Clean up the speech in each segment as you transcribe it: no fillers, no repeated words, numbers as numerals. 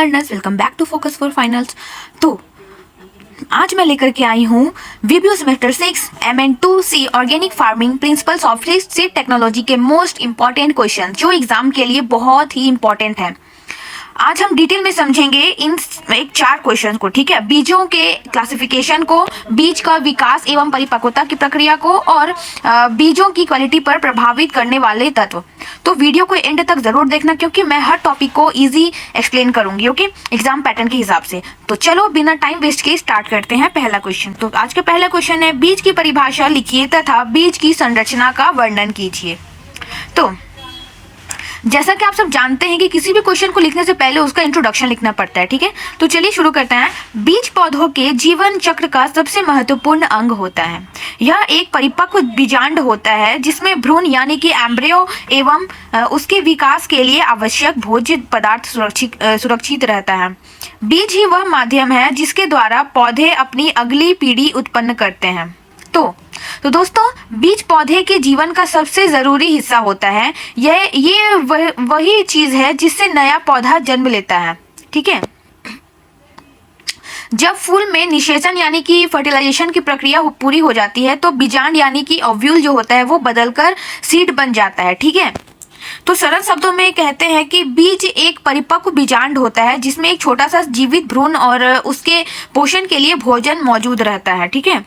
Learners, welcome back to focus for finals. तो आज मैं लेकर के आई हूँ VBO semester 6 MN2C organic farming principles of seed technology के मोस्ट इंपॉर्टेंट क्वेश्चन जो एग्जाम के लिए बहुत ही इंपॉर्टेंट है। आज हम डिटेल में समझेंगे इन एक 4 क्वेश्चन को, ठीक है। बीजों के क्लासिफिकेशन को, बीज का विकास एवं परिपक्वता की प्रक्रिया को और बीजों की क्वालिटी पर प्रभावित करने वाले तत्व। तो वीडियो को एंड तक जरूर देखना क्योंकि मैं हर टॉपिक को इजी एक्सप्लेन करूंगी, ओके, एग्जाम पैटर्न के हिसाब से। तो चलो बिना टाइम वेस्ट के स्टार्ट करते हैं पहला क्वेश्चन। तो आज का पहला क्वेश्चन है, बीज की परिभाषा लिखिए तथा बीज की संरचना का वर्णन कीजिए। तो जैसा कि आप सब जानते हैं कि किसी भी क्वेश्चन को लिखने से पहले उसका इंट्रोडक्शन लिखना पड़ता है, ठीक है। तो चलिए शुरू करते हैं। बीज पौधों के जीवन चक्र का सबसे महत्वपूर्ण अंग होता है। यह एक परिपक्व बीजांड होता है जिसमें भ्रूण यानी कि एम्ब्रियो एवं उसके विकास के लिए आवश्यक भोज्य पदार्थ सुरक्षित रहता है। बीज ही वह माध्यम है जिसके द्वारा पौधे अपनी अगली पीढ़ी उत्पन्न करते हैं। तो दोस्तों, बीज पौधे के जीवन का सबसे जरूरी हिस्सा होता है। ये वही चीज है जिससे नया पौधा जन्म लेता है, ठीक है। जब फूल में निषेचन यानी कि फर्टिलाइजेशन की प्रक्रिया पूरी हो जाती है तो बीजांड यानी कि ओव्यूल जो होता है वो बदलकर सीड बन जाता है, ठीक है। तो सरल शब्दों में कहते हैं कि बीज एक परिपक्व बीजांड होता है जिसमें एक छोटा सा जीवित भ्रूण और उसके पोषण के लिए भोजन मौजूद रहता है, ठीक है।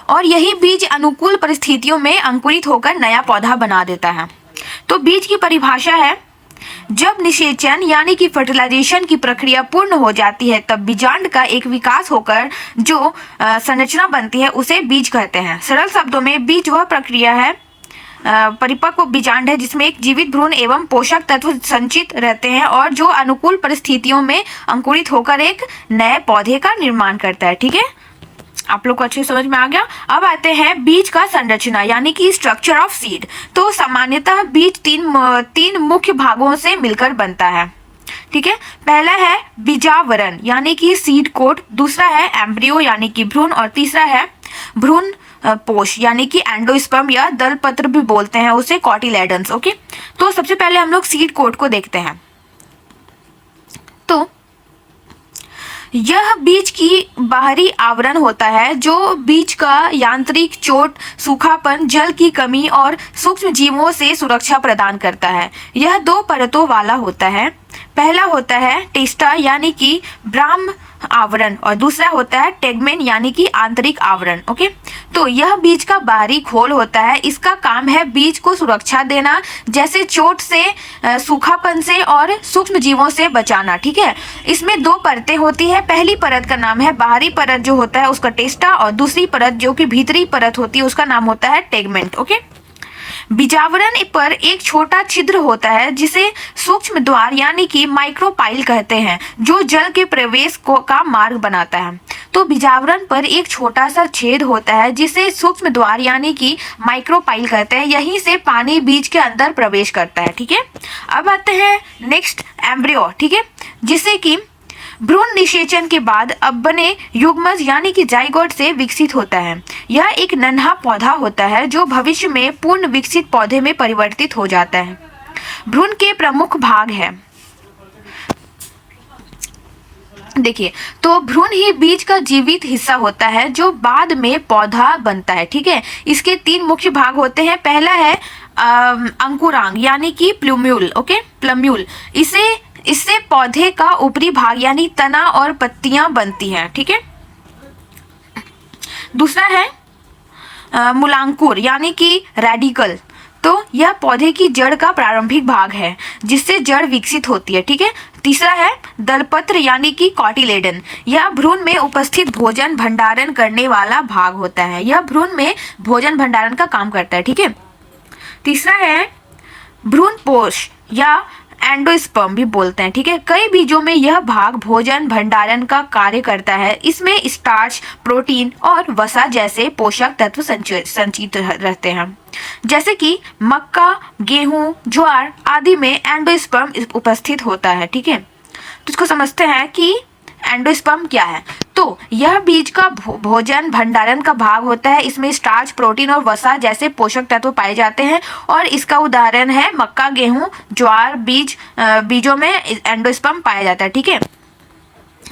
और यही बीज अनुकूल परिस्थितियों में अंकुरित होकर नया पौधा बना देता है। तो बीज की परिभाषा है, जब निषेचन यानी कि फर्टिलाइजेशन की प्रक्रिया पूर्ण हो जाती है तब बीजांड का एक विकास होकर जो संरचना बनती है उसे बीज कहते हैं। सरल शब्दों में बीज वह प्रक्रिया है, परिपक्व बीजांड है जिसमें एक जीवित भ्रूण एवं पोषक तत्व संचित रहते हैं और जो अनुकूल परिस्थितियों में अंकुरित होकर एक नए पौधे का निर्माण करता है, ठीक है। आप लोग को अच्छे समझ में आ गया। अब आते हैं बीज का संरचना यानी कि स्ट्रक्चर ऑफ सीड। तो सामान्यतः बीज तीन मुख्य भागों से मिलकर बनता है, ठीक है। पहला है बीजावरण यानी कि सीड कोट, दूसरा है एम्ब्रियो यानी कि भ्रूण और तीसरा है भ्रूण पोष यानी कि एंडोस्पर्म या दलपत्र भी बोलते हैं उसे, कॉटिलेडन्स, ओके। तो सबसे पहले हम लोग सीड कोट को देखते हैं। तो यह बीज की बाहरी आवरण होता है जो बीज का यांत्रिक चोट, सूखापन, जल की कमी और सूक्ष्म जीवों से सुरक्षा प्रदान करता है। यह 2 परतों वाला होता है। पहला होता है टेस्टा यानी कि ब्राह्म आवरण और दूसरा होता है टेगमेन यानी कि आंतरिक आवरण, ओके। तो यह बीज का बाहरी खोल होता है। इसका काम है बीज को सुरक्षा देना, जैसे चोट से, सूखापन से और सूक्ष्म जीवों से बचाना, ठीक है। इसमें 2 परतें होती है। पहली परत का नाम है बाहरी परत जो होता है उसका टेस्टा और दूसरी परत जो कि भीतरी परत होती है उसका नाम होता है टेगमेंट, ओके। बीजावरण पर एक छोटा छिद्र होता है जिसे सूक्ष्म द्वार यानी कि माइक्रोपाइल कहते हैं जो जल के प्रवेश का मार्ग बनाता है। तो बीजावरण पर एक छोटा सा छेद होता है जिसे सूक्ष्म द्वार यानी कि माइक्रोपाइल कहते हैं। यहीं से पानी बीज के अंदर प्रवेश करता है, ठीक है। अब आते हैं नेक्स्ट एम्ब्रियो, ठीक है, जिसे कि भ्रूण निषेचन के बाद अब बने युग्मज यानी कि जाइगोट से विकसित होता है। यह एक नन्हा पौधा होता है जो भविष्य में पूर्ण विकसित पौधे में परिवर्तित हो जाता है। भ्रूण के प्रमुख भाग है, देखिए, तो भ्रूण ही बीज का जीवित हिस्सा होता है जो बाद में पौधा बनता है, ठीक है। इसके 3 मुख्य भाग होते हैं। पहला है अंकुरांग यानी कि प्लूम्यूल, ओके, प्लम्यूल। इससे पौधे का ऊपरी भाग यानी तना और पत्तियां बनती हैं, ठीक है। दूसरा है मूलांकुर यानी कि रेडिकल। तो यह पौधे की जड़ का प्रारंभिक भाग है जिससे जड़ विकसित होती है, ठीक है। तीसरा है दलपत्र यानी कि कॉटिलेडन। यह भ्रूण में उपस्थित भोजन भंडारण करने वाला भाग होता है। यह भ्रूण में भोजन भंडारण का काम करता है, ठीक है। तीसरा है भ्रूण पोष या एंडोस्पर्म भी बोलते हैं, ठीक है। कई बीजों में यह भाग भोजन भंडारण का कार्य करता है। इसमें स्टार्च, प्रोटीन और वसा जैसे पोषक तत्व संचित रहते हैं, जैसे कि मक्का, गेहूं, ज्वार आदि में एंडोस्पर्म उपस्थित होता है, ठीक है। तो इसको समझते हैं कि एंडोस्पर्म क्या है। तो यह बीज का भोजन भंडारण का भाग होता है। इसमें स्टार्च, प्रोटीन और वसा जैसे पोषक तत्व पाए जाते हैं और इसका उदाहरण है मक्का, गेहूं, ज्वार बीजों में एंडोस्पर्म पाया जाता है। ठीक है,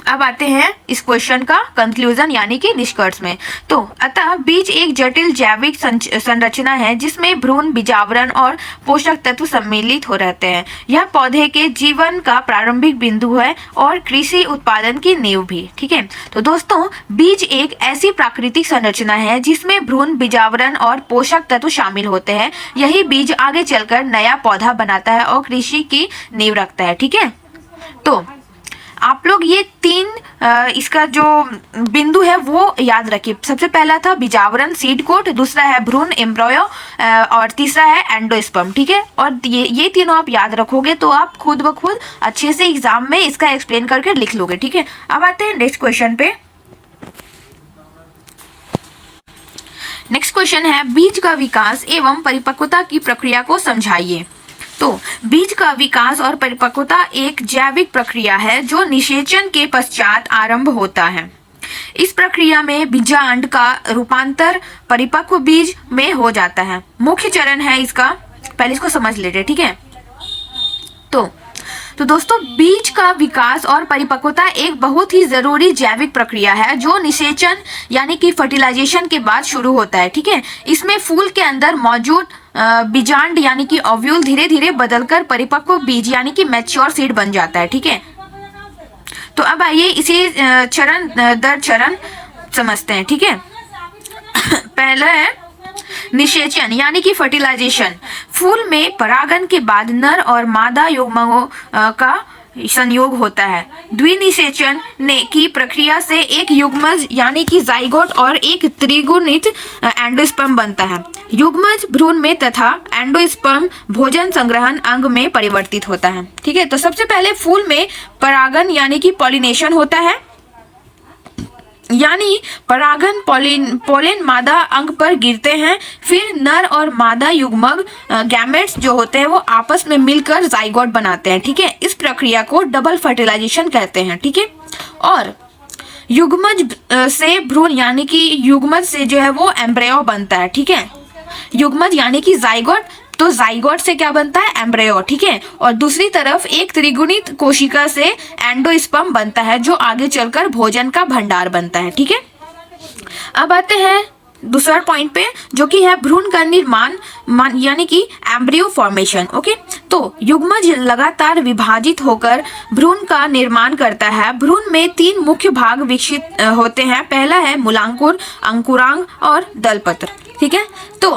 अब आते हैं इस क्वेश्चन का कंक्लूजन यानी कि निष्कर्ष में। तो अतः बीज एक जटिल जैविक संरचना है जिसमें भ्रूण, बीजावरण और पोषक तत्व सम्मिलित हो रहते हैं। यह पौधे के जीवन का प्रारंभिक बिंदु है और कृषि उत्पादन की नींव भी। ठीक है, तो दोस्तों बीज एक ऐसी प्राकृतिक संरचना है जिसमें भ्रूण, बीजावरण और पोषक तत्व शामिल होते हैं। यही बीज आगे चलकर नया पौधा बनाता है और कृषि की नींव रखता है। ठीक है, तो आप लोग ये तीन इसका जो बिंदु है वो याद रखिए। सबसे पहला था बीजावरण, सीड कोट, दूसरा है भ्रूण, एम्ब्रियो, और तीसरा है एंडोस्पर्म। ठीक है, और ये तीनों आप याद रखोगे तो आप खुद ब खुद अच्छे से एग्जाम में इसका एक्सप्लेन करके लिख लोगे। ठीक है, अब आते हैं नेक्स्ट क्वेश्चन पे। नेक्स्ट क्वेश्चन है बीज का विकास एवं परिपक्वता की प्रक्रिया को समझाइए। तो बीज का विकास और परिपक्वता एक जैविक प्रक्रिया है जो निषेचन के पश्चात आरंभ होता है। इस प्रक्रिया में बीजांड का रूपांतर परिपक्व बीज में हो जाता है। मुख्य चरण है इसका, पहले इसको समझ लेते हैं। ठीक है, तो दोस्तों बीज का विकास और परिपक्वता एक बहुत ही जरूरी जैविक प्रक्रिया है जो निषेचन यानी कि फर्टिलाइजेशन के बाद शुरू होता है। ठीक है, इसमें फूल के अंदर मौजूद बीजांड यानी कि ओव्यूल धीरे धीरे बदलकर परिपक्व बीज यानी कि मैच्योर सीड बन जाता है। ठीक है, तो अब आइए इसे चरण दर चरण समझते हैं। ठीक है, पहला है निषेचन यानी कि फर्टिलाइजेशन। फूल में परागन के बाद नर और मादा युग्मकों का संयोग होता है। द्विनिषेचन की प्रक्रिया से एक युग्मज यानी कि जाइगोट और एक त्रिगुणित एंडोस्पर्म बनता है। युग्मज भ्रूण में तथा एंडोस्पर्म भोजन संग्रहण अंग में परिवर्तित होता है। ठीक है, तो सबसे पहले फूल में परागन यानी कि पॉलिनेशन होता है, यानी परागन पोलेन मादा अंग पर गिरते हैं। फिर नर और मादा युग्मक गैमेट्स जो होते हैं वो आपस में मिलकर जाइगोट बनाते हैं। ठीक है, इस प्रक्रिया को डबल फर्टिलाइजेशन कहते हैं। ठीक है, और युग्मज से भ्रूण यानी कि युग्मज से जो है वो एम्ब्रियो बनता है। ठीक है, युग्मज यानी कि जाइगोट, तो जाइगोट से क्या बनता है, एम्ब्रियो। ठीक है, और दूसरी तरफ एक त्रिगुणित कोशिका से एंडोस्पर्म बनता है जो आगे चलकर भोजन का भंडार बनता है। ठीक है, अब आते हैं दूसरा पॉइंट पे जो कि है भ्रूण का निर्माण यानी कि एम्ब्रियो फॉर्मेशन। ओके, तो युग्मज लगातार विभाजित होकर भ्रूण का निर्माण करता है। भ्रूण में तीन मुख्य भाग विकसित होते हैं। पहला है मूलांकुर, अंकुरांग और दलपत्र। ठीक है, तो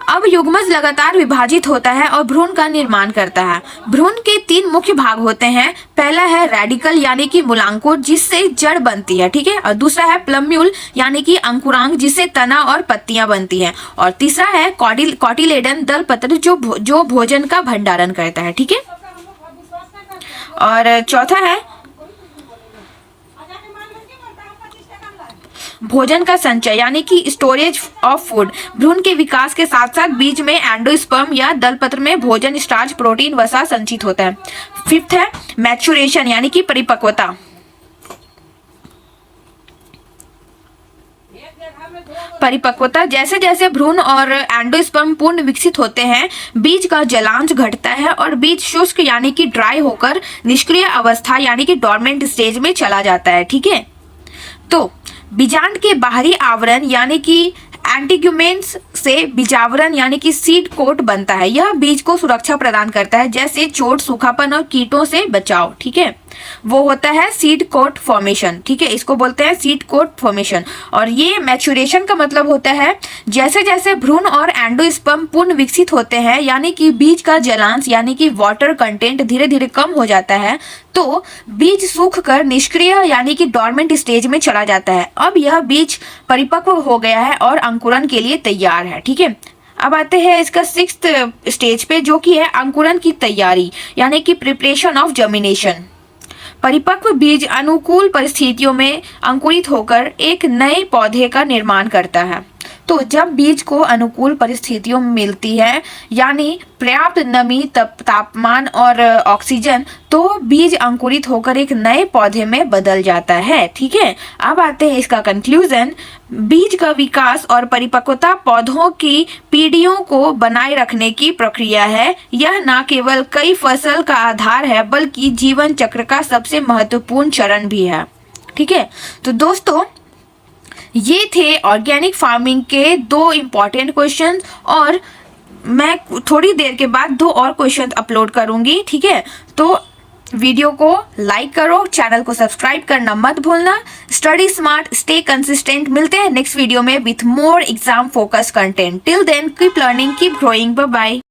अब युग्मज लगातार विभाजित होता है और भ्रूण का निर्माण करता है। भ्रूण के तीन मुख्य भाग होते हैं। पहला है रेडिकल यानी कि मूलांकुर जिससे जड़ बनती है। ठीक है, और दूसरा है प्लम्यूल यानी कि अंकुरांग जिससे तना और पत्तियां बनती हैं, और तीसरा है कॉटिलेडन दलपत्र जो भोजन का भंडारण करता है। ठीक है, और चौथा है भोजन का संचय यानी कि स्टोरेज ऑफ फूड। भ्रूण के विकास के साथ साथ बीज में एंडोस्पर्म या दलपत्र में भोजन, स्टार्च, प्रोटीन, वसा संचित होता है। फिफ्थ है मैच्योरेशन यानी कि परिपक्वता। परिपक्वता जैसे जैसे भ्रूण और एंडोस्पर्म पूर्ण विकसित होते हैं बीज का जलांश घटता है और बीज शुष्क यानी कि ड्राई होकर निष्क्रिय अवस्था यानी कि डोरमेंट स्टेज में चला जाता है। ठीक है, तो बीजांड के बाहरी आवरण यानी कि एंटीग्यूमेंट्स से बीजावरण यानी कि सीड कोट बनता है। यह बीज को सुरक्षा प्रदान करता है जैसे चोट, सूखापन और कीटों से बचाव। ठीक है, वो होता है सीड कोट फॉर्मेशन। ठीक है, इसको बोलते हैं सीड कोट फॉर्मेशन। और ये मैच्योरेशन का मतलब होता है जैसे जैसे भ्रूण और एंडोस्पर्म पूर्ण विकसित होते हैं यानी कि बीज का जलांश यानी कि वाटर कंटेंट धीरे धीरे कम हो जाता है तो बीज सूख कर निष्क्रिय यानी कि डोरमेंट स्टेज में चला जाता है। अब यह बीज परिपक्व हो गया है और अंकुरन के लिए तैयार है। ठीक है, अब आते हैं इसका सिक्स्थ स्टेज पे जो कि है अंकुरन की तैयारी यानी कि प्रिपरेशन ऑफ जर्मिनेशन। परिपक्व बीज अनुकूल परिस्थितियों में अंकुरित होकर एक नए पौधे का निर्माण करता है। तो जब बीज को अनुकूल परिस्थितियों मिलती है, यानी पर्याप्त नमी, तापमान और ऑक्सीजन, तो बीज अंकुरित होकर एक नए पौधे में बदल जाता है। ठीक है, अब आते हैं इसका कंक्लूजन। बीज का विकास और परिपक्वता पौधों की पीढ़ियों को बनाए रखने की प्रक्रिया है। यह न केवल कई फसल का आधार है, बल्कि जीवन चक्र का सबसे महत्वपूर्ण चरण भी है। ठीक है, तो दोस्तों ये थे ऑर्गेनिक फार्मिंग के 2 इम्पॉर्टेंट क्वेश्चन, और मैं थोड़ी देर के बाद 2 और क्वेश्चन अपलोड करूंगी। ठीक है, तो वीडियो को लाइक करो, चैनल को सब्सक्राइब करना मत भूलना। Study smart, stay consistent. मिलते हैं नेक्स्ट वीडियो में with more exam focus content. Till then keep learning, keep growing. Bye bye.